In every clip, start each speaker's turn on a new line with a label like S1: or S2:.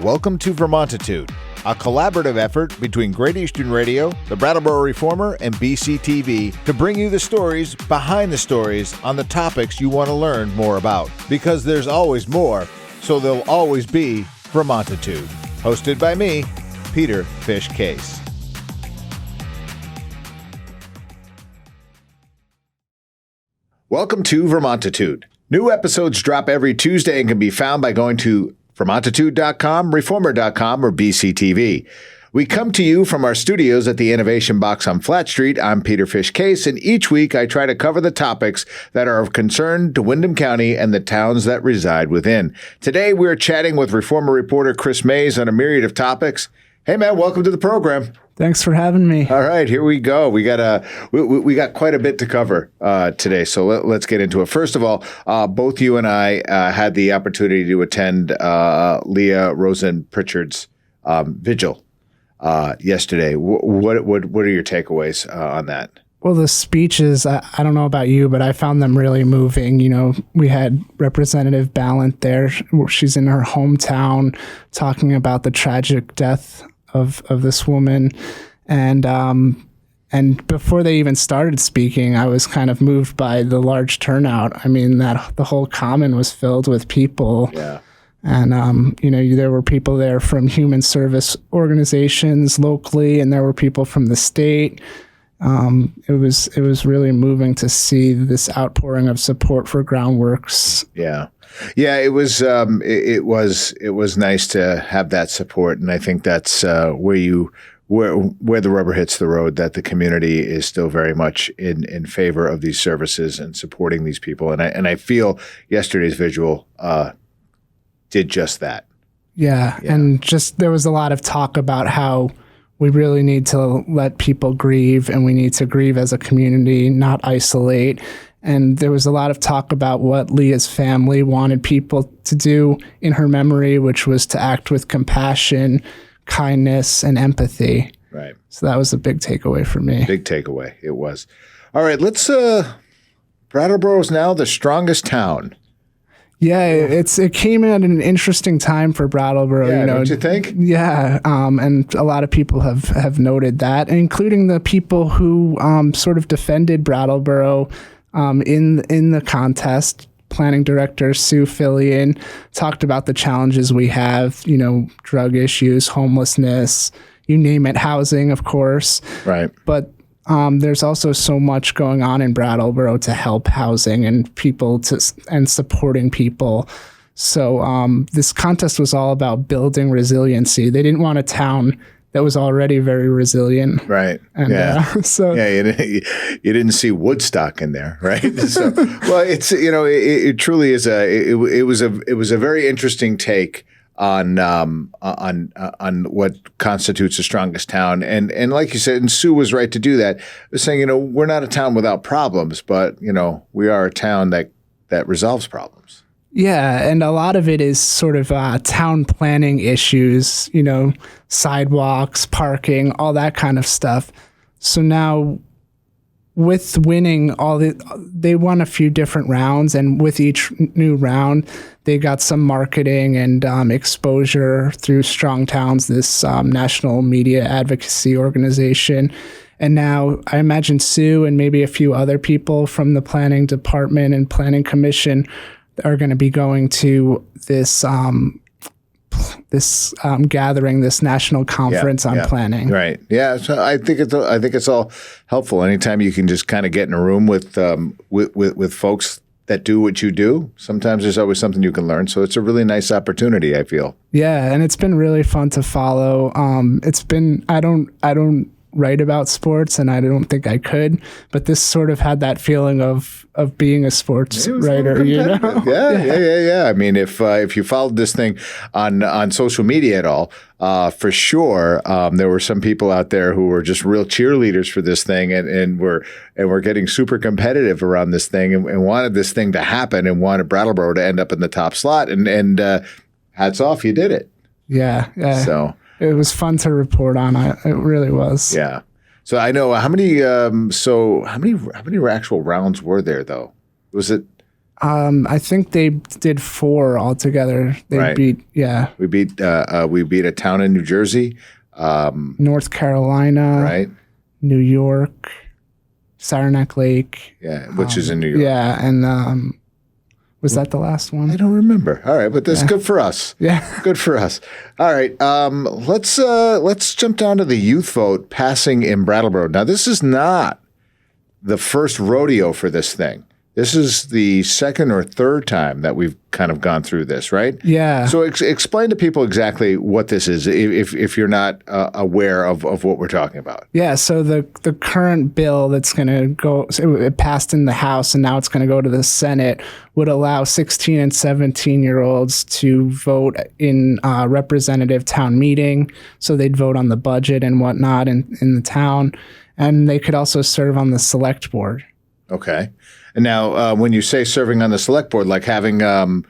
S1: Welcome to Vermontitude, a collaborative effort between Great Eastern Radio, the Brattleboro Reformer, and BCTV to bring you the stories behind the stories on the topics you want to learn more about. Because there's always more, so there'll always be Vermontitude. Hosted by me, Peter Fish Case. Welcome to Vermontitude. New episodes drop every Tuesday and can be found by going to Vermontitude.com, Reformer.com, or BCTV. We come to you from our studios at the Innovation Box on Flat Street. I'm Peter Fish Case, and each week I try to cover the topics that are of concern to Windham County and the towns that reside within. Today we're chatting with Reformer reporter Chris Mays on a myriad of topics. Hey man, welcome to the program.
S2: Thanks for having me.
S1: All right, here we go. We got quite a bit to cover today, so let's get into it. First of all, both you and I had the opportunity to attend Leah Rosen Pritchard's vigil yesterday. What are your takeaways on that?
S2: Well, the speeches, I don't know about you, but I found them really moving. You know, we had Representative Ballant there. She's in her hometown talking about the tragic death of this woman. And before they even started speaking, I was kind of moved by the large turnout. I mean, that the whole common was filled with people. Yeah. And, there were people there from human service organizations locally, and there were people from the state. It was really moving to see this outpouring of support for Groundworks. Yeah.
S1: Yeah, it was nice to have that support, and I think that's where the rubber hits the road, that the community is still very much in favor of these services and supporting these people. And I feel yesterday's vigil did just that.
S2: Yeah, and just there was a lot of talk about how we really need to let people grieve, and we need to grieve as a community, not isolate. And there was a lot of talk about what Leah's family wanted people to do in her memory, which was to act with compassion, kindness, and empathy.
S1: Right.
S2: So that was a big takeaway for me.
S1: Big takeaway. It was. All right, Brattleboro is now the strongest town.
S2: Yeah, it came at an interesting time for Brattleboro.
S1: Yeah, don't you think?
S2: Yeah, and a lot of people have noted that, including the people who sort of defended Brattleboro in the contest. Planning director Sue Fillion talked about the challenges we have, drug issues, homelessness, you name it, housing, of course.
S1: Right.
S2: But there's also so much going on in Brattleboro to help housing and people and supporting people. So this contest was all about building resiliency. They didn't want a town that was already very resilient.
S1: Right.
S2: And
S1: you didn't see Woodstock in there, right? So, well, it's it truly is it was a very interesting take on what constitutes the strongest town, and like you said, and Sue was right to do that, saying we're not a town without problems, but we are a town that resolves problems.
S2: Yeah, and a lot of it is sort of town planning issues, sidewalks, parking, all that kind of stuff. So now with winning they won a few different rounds, and with each new round, they got some marketing and exposure through Strong Towns, this national media advocacy organization. And now I imagine Sue and maybe a few other people from the planning department and planning commission are going to be going to this gathering, this national conference on planning.
S1: Right. Yeah. So I think it's all helpful. Anytime you can just kind of get in a room with folks that do what you do, sometimes there's always something you can learn. So it's a really nice opportunity, I feel.
S2: Yeah, and it's been really fun to follow. I don't write about sports, and I don't think I could, but this sort of had that feeling of being a sports writer,
S1: Yeah. I mean, if you followed this thing on social media at all, for sure, there were some people out there who were just real cheerleaders for this thing, and were getting super competitive around this thing, and wanted this thing to happen, and wanted Brattleboro to end up in the top slot, and hats off, you did it.
S2: Yeah.
S1: So
S2: it was fun to report on. It really was.
S1: Yeah. So I know how many actual rounds were there though? Was it
S2: I think they did 4 altogether. They
S1: Right.
S2: beat
S1: We beat a town in New Jersey,
S2: North Carolina,
S1: right?
S2: New York, Saranac Lake.
S1: Yeah, which is in New York.
S2: Yeah, and was that the last
S1: I
S2: one?
S1: don't remember. All right, but that's good for us.
S2: Yeah.
S1: Good for us. All right, let's jump down to the youth vote passing in Brattleboro. Now, this is not the first rodeo for this thing. This is the second or third time that we've kind of gone through this, right?
S2: Yeah.
S1: So explain to people exactly what this is, if you're not aware of what we're talking about.
S2: Yeah, so the current bill that's going to go, so it passed in the House and now it's going to go to the Senate, would allow 16 and 17-year-olds to vote in representative town meeting. So they'd vote on the budget and whatnot in the town. And they could also serve on the select board.
S1: Okay. And now, when you say serving on the select board, like having an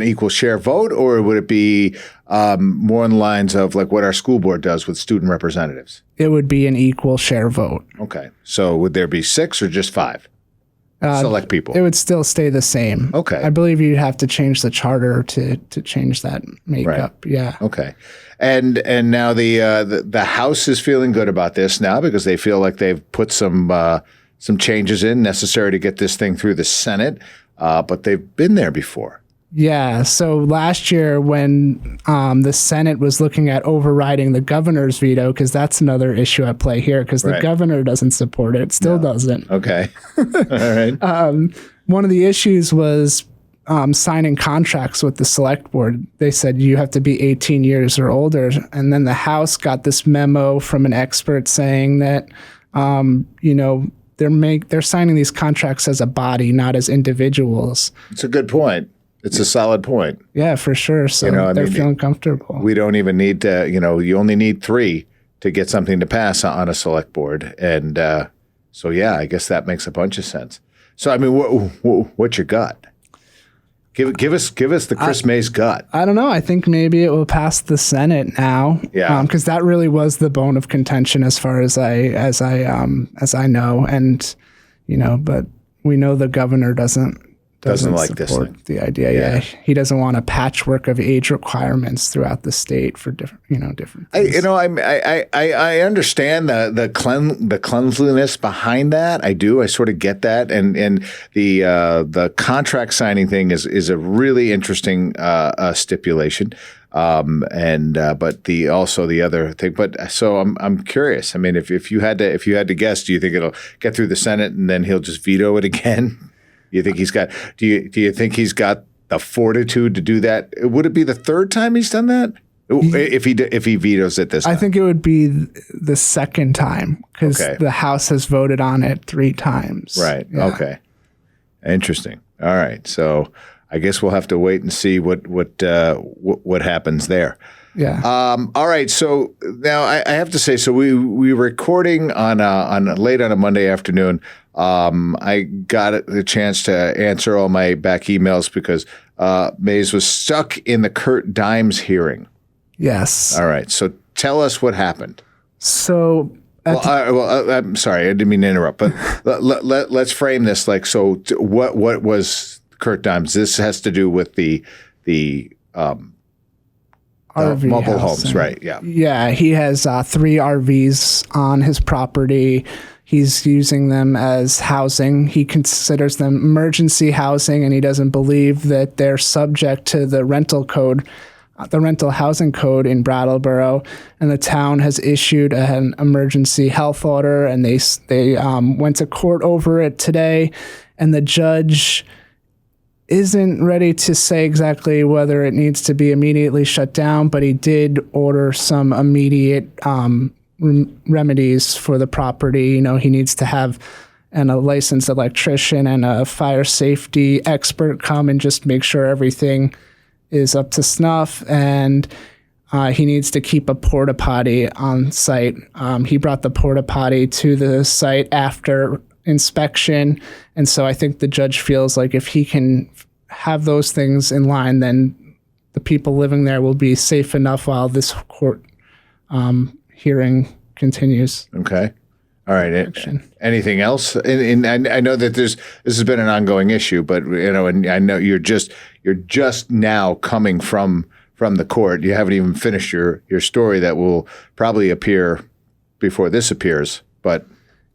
S1: equal share vote, or would it be more in the lines of like what our school board does with student representatives?
S2: It would be an equal share vote.
S1: Okay. So would there be 6 or just 5 select people?
S2: It would still stay the same.
S1: Okay.
S2: I believe you'd have to change the charter to change that makeup.
S1: Right.
S2: Yeah.
S1: Okay. And now the House is feeling good about this now because they feel like they've put some changes in necessary to get this thing through the Senate, but they've been there before.
S2: Yeah. So last year when the Senate was looking at overriding the governor's veto, because that's another issue at play here, because the
S1: Right.
S2: governor doesn't support it, still doesn't.
S1: Okay. All right.
S2: One of the issues was signing contracts with the select board. They said you have to be 18 years or older. And then the House got this memo from an expert saying that, they're signing these contracts as a body, not as individuals.
S1: It's a good point. It's a solid point.
S2: Yeah, for sure. So they're feeling comfortable.
S1: We don't even need to, you only need 3 to get something to pass on a select board. And so, yeah, I guess that makes a bunch of sense. So, I mean, what's your gut? Give us the Chris Mays gut.
S2: I don't know. I think maybe it will pass the Senate now.
S1: Yeah.
S2: Because that really was the bone of contention as far as I know. And, but we know the governor doesn't
S1: like this
S2: support
S1: thing.
S2: the idea. Yeah. He doesn't want a patchwork of age requirements throughout the state for different things.
S1: I understand the cleanliness behind that. I do. I sort of get that, and the contract signing thing is a really interesting stipulation. But the other thing. But so I'm curious. I mean, if you had to guess, do you think it'll get through the Senate and then he'll just veto it again? You think he's got? Do you think he's got the fortitude to do that? Would it be the third time he's done that? If he vetoes it this time?
S2: I think it would be the second time because the House has voted on it 3 times.
S1: Right.
S2: Yeah.
S1: Okay. Interesting. All right. So I guess we'll have to wait and see what happens there.
S2: Yeah.
S1: All right. So now I have to say, so we were recording on late on a Monday afternoon. I got the chance to answer all my back emails because Mays was stuck in the Kurt Dimes hearing.
S2: Yes.
S1: All right. So tell us what happened.
S2: So.
S1: I'm sorry. I didn't mean to interrupt, but let's frame this like so. What was Kurt Dimes? This has to do with the
S2: RV
S1: mobile
S2: housing.
S1: homes, right? Yeah.
S2: Yeah, he has 3 RVs on his property. He's using them as housing. He considers them emergency housing, and he doesn't believe that they're subject to the rental code, the rental housing code in Brattleboro. And the town has issued an emergency health order, and they went to court over it today. And the judge isn't ready to say exactly whether it needs to be immediately shut down, but he did order some immediate remedies for the property. He needs to have a licensed electrician and a fire safety expert come and just make sure everything is up to snuff. And he needs to keep a porta potty on site. He brought the porta potty to the site after inspection. And so I think the judge feels like if he can have those things in line, then the people living there will be safe enough while this court hearing continues.
S1: Okay. All right. Anything else? And I know that this has been an ongoing issue, but and I know you're just now coming from the court. You haven't even finished your story that will probably appear before this appears. But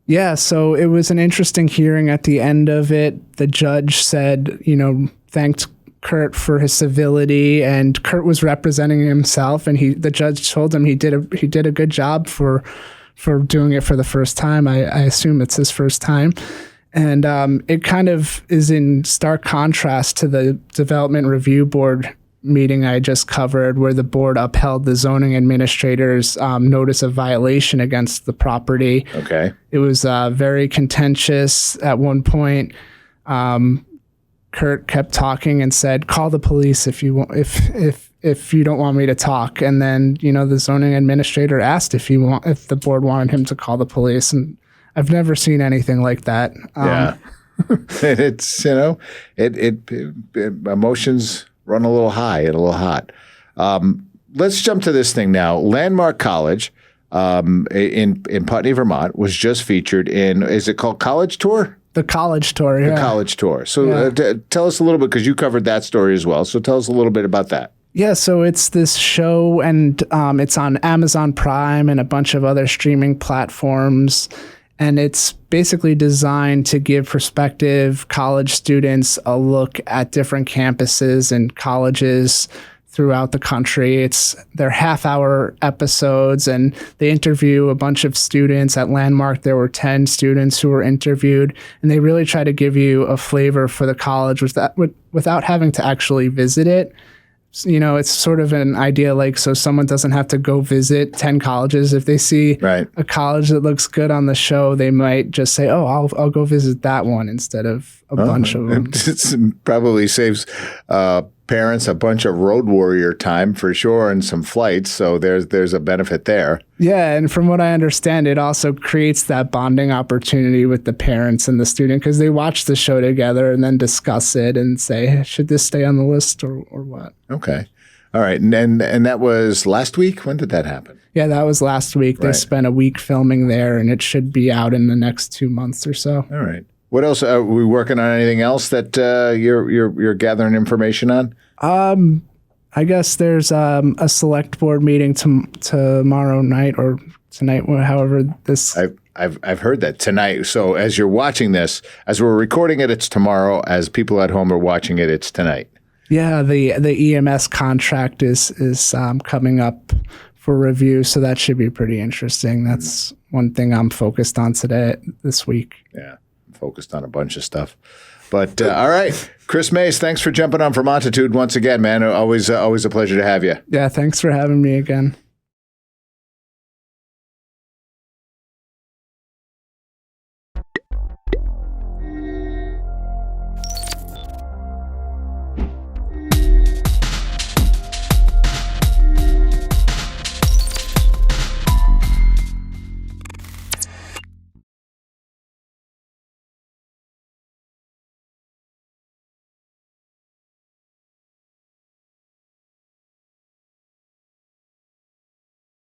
S2: yeah, so it was an interesting hearing. At the end of it, the judge said, thanked Kurt for his civility, and Kurt was representing himself, and the judge told him he did a good job for doing it for the first time. I assume it's his first time. And it kind of is in stark contrast to the Development Review Board meeting I just covered, where the board upheld the zoning administrator's notice of violation against the property.
S1: Okay.
S2: It was very contentious. At one point, Kurt kept talking and said, "Call the police if you want, if you don't want me to talk." And then, the zoning administrator asked if the board wanted him to call the police, and I've never seen anything like that.
S1: Yeah, it's emotions run a little high and a little hot. Let's jump to this thing now. Landmark College in Putney, Vermont, was just featured in. Is it called College Tour?
S2: The College Tour, yeah.
S1: The College Tour. So tell us a little bit, because you covered that story as well. So tell us a little bit about that.
S2: Yeah, so it's this show, and it's on Amazon Prime and a bunch of other streaming platforms. And it's basically designed to give prospective college students a look at different campuses and colleges throughout the country. They're half-hour episodes, and they interview a bunch of students. At Landmark, there were 10 students who were interviewed, and they really try to give you a flavor for the college without having to actually visit it. It's sort of an idea so someone doesn't have to go visit 10 colleges. If they see a college that looks good on the show, they might just say, "Oh, I'll go visit that one," instead of a bunch of them.
S1: It probably saves parents a bunch of road warrior time for sure, and some flights. So there's a benefit there.
S2: Yeah, and from what I understand, it also creates that bonding opportunity with the parents and the student, because they watch the show together and then discuss it and say, "Hey, should this stay on the list or what?"
S1: Okay. All right. And that was last week? When did that happen?
S2: Yeah, that was last week. They spent a week filming there, and it should be out in the next 2 months or so.
S1: All right. What else? Are we working on anything else that you're gathering information on?
S2: I guess there's a select board meeting tomorrow night or tonight, however this.
S1: I've heard that tonight. So as you're watching this, as we're recording it, it's tomorrow. As people at home are watching it, it's tonight.
S2: Yeah, the EMS contract is coming up for review, so that should be pretty interesting. That's one thing I'm focused on this week.
S1: Yeah, I'm focused on a bunch of stuff. But all right, Chris Mace, thanks for jumping on Vermontitude once again, man. Always a pleasure to have you.
S2: Yeah, thanks for having me again.